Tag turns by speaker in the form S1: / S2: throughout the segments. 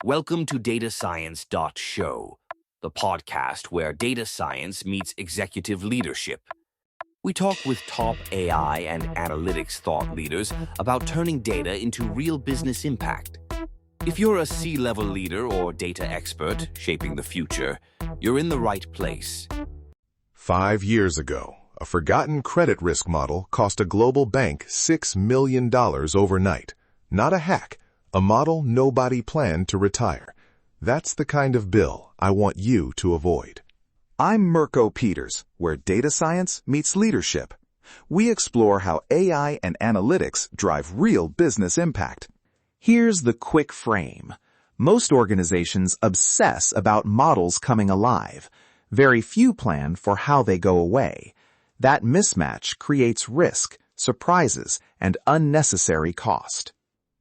S1: Welcome to datascience.show, the podcast where data science meets executive leadership. We talk with top AI and analytics thought leaders about turning data into real business impact. If you're a C-level leader or data expert shaping the future, you're in the right place.
S2: 5 years ago, a forgotten credit risk model cost a global bank $6 million overnight. Not a hack, a model nobody planned to retire. That's the kind of bill I want you to avoid.
S3: I'm Mirko Peters, where data science meets leadership. We explore how AI and analytics drive real business impact. Here's the quick frame. Most organizations obsess about models coming alive. Very few plan for how they go away. That mismatch creates risk, surprises, and unnecessary cost.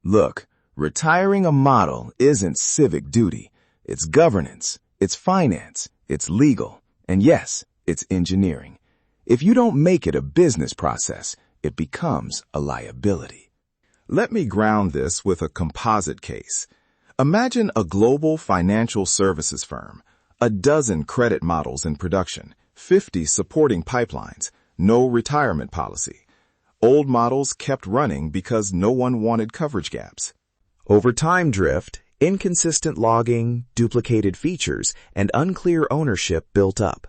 S3: Look, retiring a model isn't civic duty. It's governance, it's finance, it's legal, and yes, it's engineering. If you don't make it a business process, it becomes a liability. Let me ground this with a composite case. Imagine a global financial services firm, a dozen credit models in production, 50 supporting pipelines, no retirement policy. Old models kept running because no one wanted coverage gaps. Over time drift, inconsistent logging, duplicated features, and unclear ownership built up.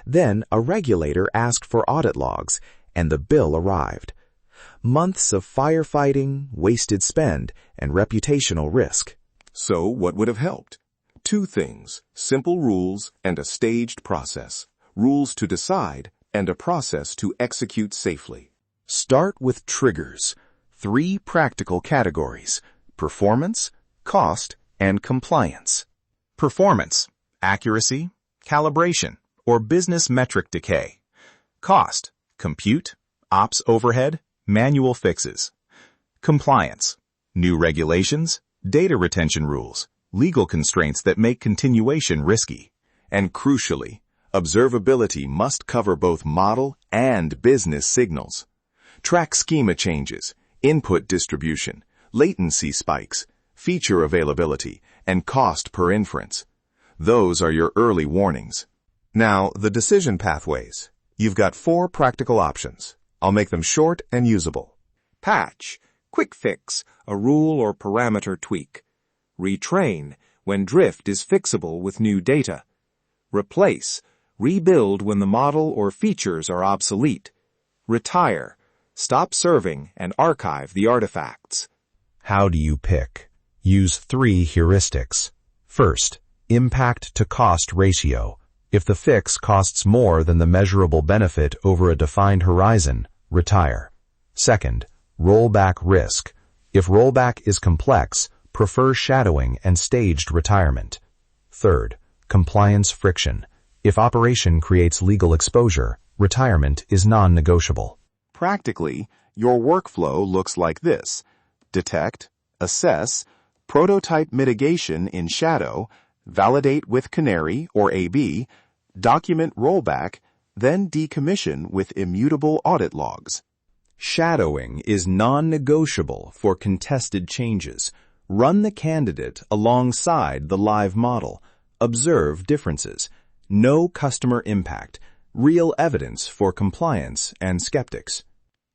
S3: Then a regulator asked for audit logs, and the bill arrived. Months of firefighting, wasted spend, and reputational risk.
S2: So what would have helped? 2 things: simple rules and a staged process. Rules to decide and a process to execute safely.
S3: Start with triggers. 3 practical categories: performance, cost, and compliance. Performance, accuracy, calibration, or business metric decay. Cost, compute, ops overhead, manual fixes. Compliance, new regulations, data retention rules, legal constraints that make continuation risky. And crucially, observability must cover both model and business signals. Track schema changes, input distribution, latency spikes, feature availability, and cost per inference. Those are your early warnings. Now, the decision pathways. You've got 4 practical options. I'll make them short and usable.
S4: Patch, quick fix, a rule or parameter tweak. Retrain, when drift is fixable with new data. Replace, rebuild when the model or features are obsolete. Retire, stop serving and archive the artifacts.
S3: How do you pick? Use 3 heuristics. First, impact to cost ratio. If the fix costs more than the measurable benefit over a defined horizon, retire. Second, rollback risk. If rollback is complex, prefer shadowing and staged retirement. Third, compliance friction. If operation creates legal exposure, retirement is non-negotiable.
S2: Practically, your workflow looks like this: detect, assess, prototype mitigation in shadow, validate with Canary or AB, document rollback, then decommission with immutable audit logs.
S3: Shadowing is non-negotiable for contested changes. Run the candidate alongside the live model. Observe differences. No customer impact. Real evidence for compliance and skeptics.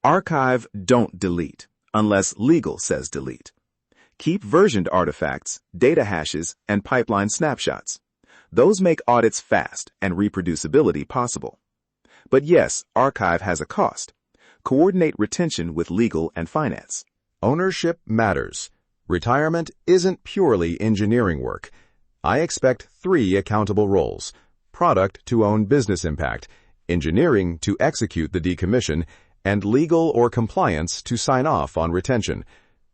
S4: Archive, don't delete, unless legal says delete. Keep versioned artifacts, data hashes, and pipeline snapshots. Those make audits fast and reproducibility possible. But yes, archive has a cost. Coordinate retention with legal and finance.
S2: Ownership matters. Retirement isn't purely engineering work. I expect 3 accountable roles: product to own business impact, engineering to execute the decommission, and legal or compliance to sign off on retention.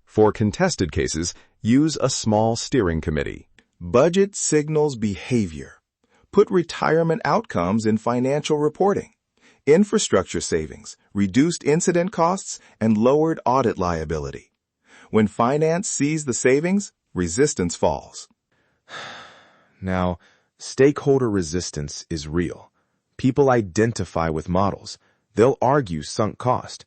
S2: For contested cases, use a small steering committee. Budget signals behavior. Put retirement outcomes in financial reporting. Infrastructure savings, reduced incident costs, and lowered audit liability. When finance sees the savings, resistance falls. Now, stakeholder resistance is real. People identify with models. They'll argue sunk cost.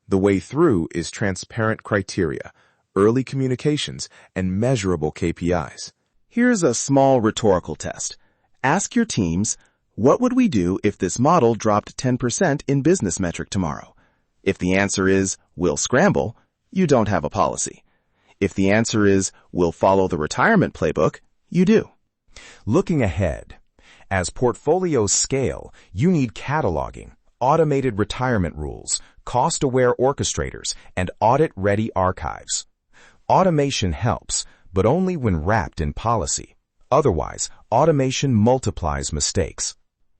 S2: The way through is transparent criteria, early communications, and measurable KPIs.
S3: Here's a small rhetorical test. Ask your teams, what would we do if this model dropped 10% in business metric tomorrow? If the answer is, we'll scramble, you don't have a policy. If the answer is, we'll follow the retirement playbook, you do.
S2: Looking ahead. As portfolios scale, you need cataloging, automated retirement rules, cost-aware orchestrators, and audit-ready archives. Automation helps, but only when wrapped in policy. Otherwise, automation multiplies mistakes.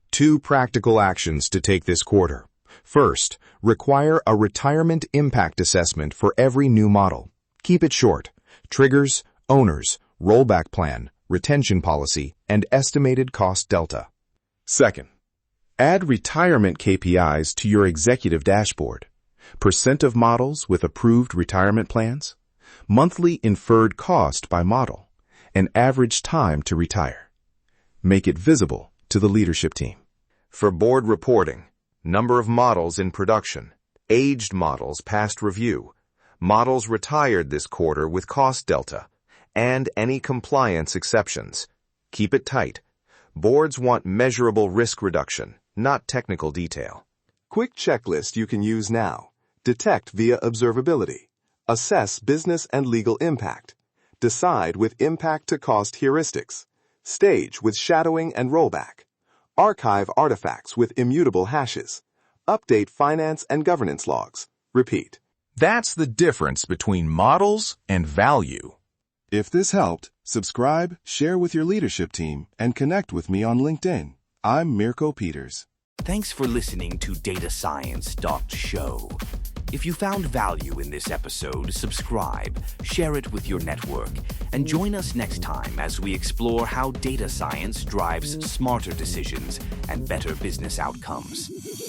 S2: 2 practical actions to take this quarter. First, require a retirement impact assessment for every new model. Keep it short. Triggers, owners, rollback plan, retention policy, and estimated cost delta. Second, add retirement KPIs to your executive dashboard. Percent of models with approved retirement plans, monthly inferred cost by model, and average time to retire. Make it visible to the leadership team. For board reporting, number of models in production, aged models past review, models retired this quarter with cost delta, and any compliance exceptions. Keep it tight. Boards want measurable risk reduction, not technical detail.
S5: Quick checklist you can use now. Detect via observability. Assess business and legal impact. Decide with impact to cost heuristics. Stage with shadowing and rollback. Archive artifacts with immutable hashes. Update finance and governance logs. Repeat.
S2: That's the difference between models and value.
S5: If this helped, subscribe, share with your leadership team, and connect with me on LinkedIn. I'm Mirko Peters.
S1: Thanks for listening to datascience.show. If you found value in this episode, subscribe, share it with your network, and join us next time as we explore how data science drives smarter decisions and better business outcomes.